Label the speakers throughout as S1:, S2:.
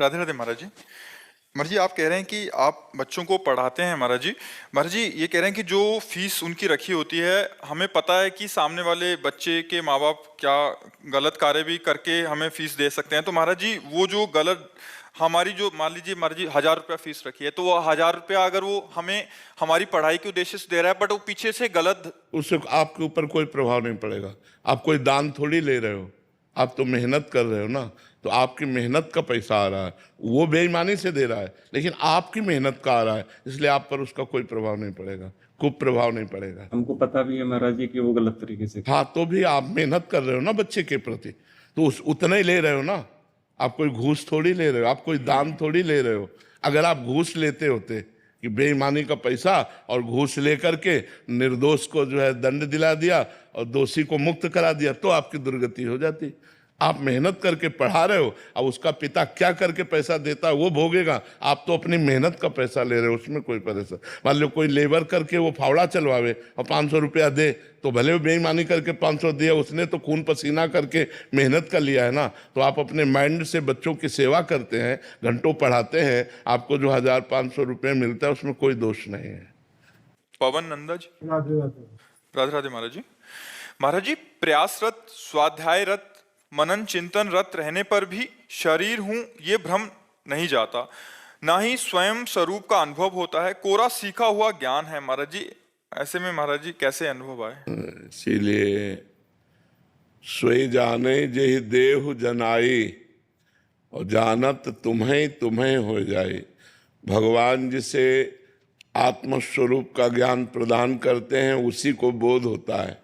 S1: राधे राधे महाराज जी। महाराज जी, आप कह रहे हैं कि आप बच्चों को पढ़ाते हैं महाराज जी। महाराज जी, ये कह रहे हैं कि जो फीस उनकी रखी होती है, हमें पता है कि सामने वाले बच्चे के माँ बाप क्या गलत कार्य भी करके हमें फीस दे सकते हैं। तो महाराज जी, वो जो गलत हमारी जो मान लीजिए महाराज जी 1,000 रुपया फीस रखी है, तो वो 1,000 रुपया अगर वो हमें हमारी पढ़ाई के उद्देश्य से दे रहा है, बट वो पीछे से गलत।
S2: उससे आपके ऊपर कोई प्रभाव नहीं पड़ेगा। आप कोई दान थोड़ी ले रहे हो, आप तो मेहनत कर रहे हो ना। तो आपकी मेहनत का पैसा आ रहा है, वो बेईमानी से दे रहा है, लेकिन आपकी मेहनत का आ रहा है, इसलिए आप पर उसका कोई प्रभाव नहीं पड़ेगा, कुछ प्रभाव नहीं पड़ेगा।
S3: हमको पता भी है महाराज जी कि वो गलत तरीके से।
S2: हाँ, तो भी आप मेहनत कर रहे हो ना बच्चे के प्रति, तो उतना ही ले रहे हो ना। आप कोई घूस थोड़ी ले रहे हो, आप कोई दान थोड़ी ले रहे हो। अगर आप घूस लेते होते कि बेईमानी का पैसा और घूस लेकर के निर्दोष को जो है दंड दिला दिया और दोषी को मुक्त करा दिया, तो आपकी दुर्गति हो जाती। आप मेहनत करके पढ़ा रहे हो, अब उसका पिता क्या करके पैसा देता है वो भोगेगा। आप तो अपनी मेहनत का पैसा ले रहे हो, उसमें कोई परेशान। मान लो कोई लेबर करके वो फावड़ा चलवावे और 500 रुपया दे, तो भले वो बेईमानी करके 500 दिया, उसने तो खून पसीना करके मेहनत कर लिया है ना। तो आप अपने माइंड से बच्चों की सेवा करते हैं, घंटों पढ़ाते हैं, आपको जो 1,500 रुपये मिलता है उसमें कोई दोष नहीं है।
S1: पवन नंदा जी। राधे राधे महाराज जी। महाराज जी, प्रयासरत, स्वाध्यायरत, मनन चिंतन रत रहने पर भी शरीर हूं ये भ्रम नहीं जाता, ना ही स्वयं स्वरूप का अनुभव होता है, कोरा सीखा हुआ ज्ञान है। महाराज जी, ऐसे में महाराज जी कैसे अनुभव आए?
S2: इसीलिए सोई जाने जेहि देहु जनाई और जानत तुम्हें तुम्हें हो जाए। भगवान जिसे आत्मस्वरूप का ज्ञान प्रदान करते हैं उसी को बोध होता है।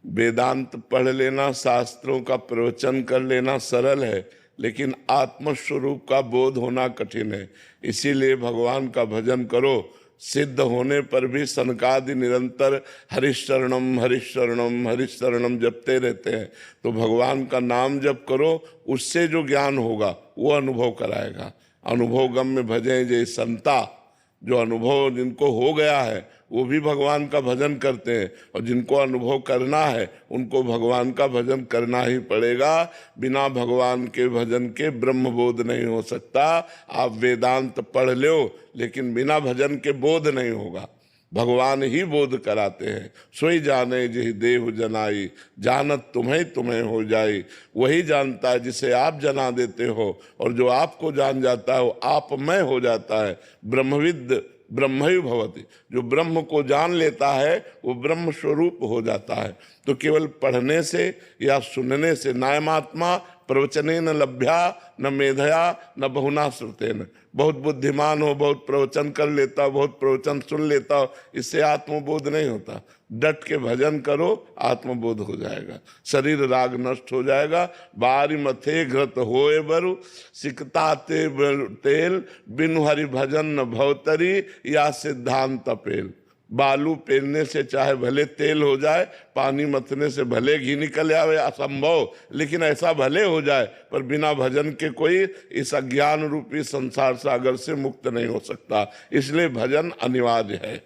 S2: वेदांत पढ़ लेना, शास्त्रों का प्रवचन कर लेना सरल है, लेकिन आत्मस्वरूप का बोध होना कठिन है। इसीलिए भगवान का भजन करो। सिद्ध होने पर भी सनकादि निरंतर हरिशरणम हरिशरणम हरिशरणम जपते रहते हैं। तो भगवान का नाम जप करो, उससे जो ज्ञान होगा वो अनुभव कराएगा। अनुभव गम्य भजें जय संता। जो अनुभव जिनको हो गया है वो भी भगवान का भजन करते हैं, और जिनको अनुभव करना है उनको भगवान का भजन करना ही पड़ेगा। बिना भगवान के भजन के ब्रह्म बोध नहीं हो सकता। आप वेदांत पढ़ लो, लेकिन बिना भजन के बोध नहीं होगा। भगवान ही बोध कराते हैं। सोई जाने जेहि देहु जनाई, जानत तुम्हें तुम्हें हो जाए। वही जानता है जिसे आप जना देते हो, और जो आपको जान जाता है वो आप में हो जाता है। ब्रह्मविद ब्रह्मैव भवति। जो ब्रह्म को जान लेता है वो ब्रह्म स्वरूप हो जाता है। तो केवल पढ़ने से या सुनने से, नायमात्मा प्रवचने न लभ्या न मेधया न बहुना श्रुतेन। बहुत बुद्धिमान हो, बहुत प्रवचन कर लेता हो, बहुत प्रवचन सुन लेता हो, इससे आत्मबोध नहीं होता। डट के भजन करो, आत्मबोध हो जाएगा, शरीर राग नष्ट हो जाएगा। बारी मथे घृत होए बरु, सिकता तेल, बिनु हरि भजन न भवतरी, या सिद्धांत पेल। बालू पेलने से चाहे भले तेल हो जाए, पानी मथने से भले घी निकल आवे, असंभव, लेकिन ऐसा भले हो जाए, पर बिना भजन के कोई इस अज्ञान रूपी संसार सागर से मुक्त नहीं हो सकता। इसलिए भजन अनिवार्य है।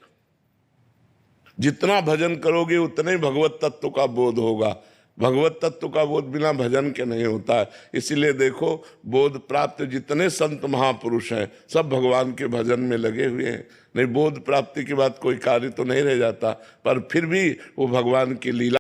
S2: जितना भजन करोगे उतना ही भगवत तत्व का बोध होगा। भगवत तत्व का बोध बिना भजन के नहीं होता है। इसीलिए देखो, बोध प्राप्त जितने संत महापुरुष हैं सब भगवान के भजन में लगे हुए हैं। नहीं, बोध प्राप्ति के बाद कोई कार्य तो नहीं रह जाता, पर फिर भी वो भगवान की लीला